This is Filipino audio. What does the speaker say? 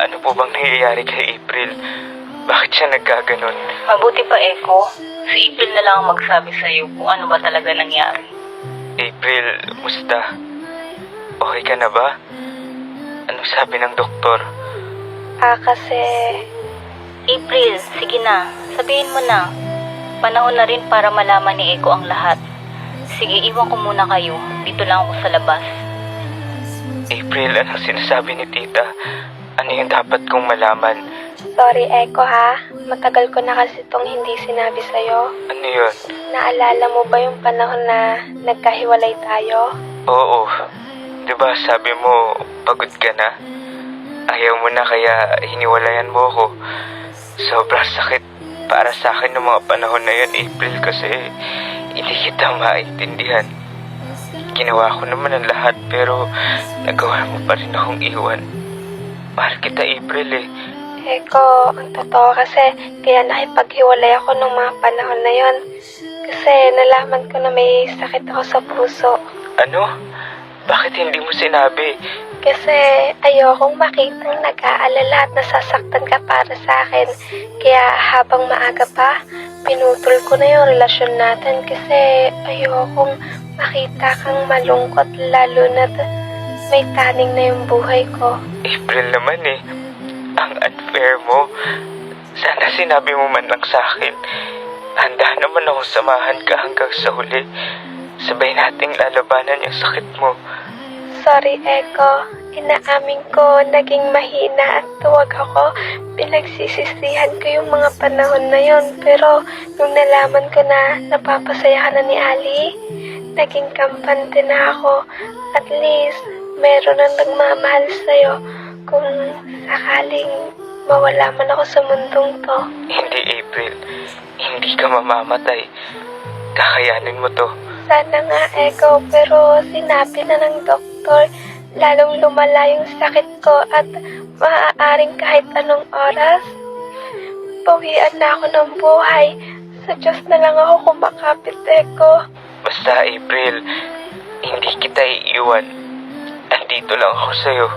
Ano po bang nangyayari kay April? Bakit siya nagkaganon? Mabuti pa, Eko. Si April na lang ang magsabi sa'yo kung ano ba talaga nangyari. April, musta? Okay ka na ba? Anong sabi ng doktor? Kasi April, sige na. Sabihin mo na. Panahon na rin para malaman ni Eko ang lahat. Sige, iwan ko muna kayo. Dito lang ako sa labas. April, anong sinasabi ni tita? Ano yung dapat kong malaman? sorry Echo ha, matagal ko na kasi itong hindi sinabi sa'yo. Ano yun? Naalala mo ba yung panahon na nagkahiwalay tayo? Oo. Diba sabi mo, pagod ka na? Ayaw mo na kaya hiniwalayan mo ako. Sobrang sakit para sa akin ng mga panahon na yun, April, kasi hindi kita maintindihan. Ginawa ko naman ang lahat pero nagawa mo pa rin akong iwan. Mahal kita, April eh. Echo, ang totoo kasi kaya nakipaghiwalay ako nung mga panahon na yon. Kasi nalaman ko na may sakit ako sa puso. Ano? Bakit hindi mo sinabi? Kasi ayokong makitang nag-aalala at nasasaktan ka para sa akin. Kaya habang maaga pa, pinutol ko na yung relasyon natin kasi ayokong makita kang malungkot lalo na may taning na yung buhay ko. April naman eh. Ang unfair mo. Sana sinabi mo man lang sa akin. Handa naman ako samahan ka hanggang sa huli. Sabay nating lalabanan yung sakit mo. Sorry, Echo. Inaamin ko, naging mahina at tuwag ako. Pinagsisisihan ko yung mga panahon na yon. Pero nung nalaman ko na napapasaya ka na ni Ali, naging kampante na ako. At least, meron na nagmamahal sa'yo. Kung sakaling mawala man ako sa mundong to. Hindi, April. Hindi ka mamamatay. Kakayanin mo to. Sana nga, Echo, pero sinabi na ng doktor, lalong lumala yung sakit ko at maaaring kahit anong oras. Bawian na ako ng buhay. Sa Diyos na lang ako kumakapit, Echo. Basta, April, hindi kita iiwan. Andito lang ako sa'yo.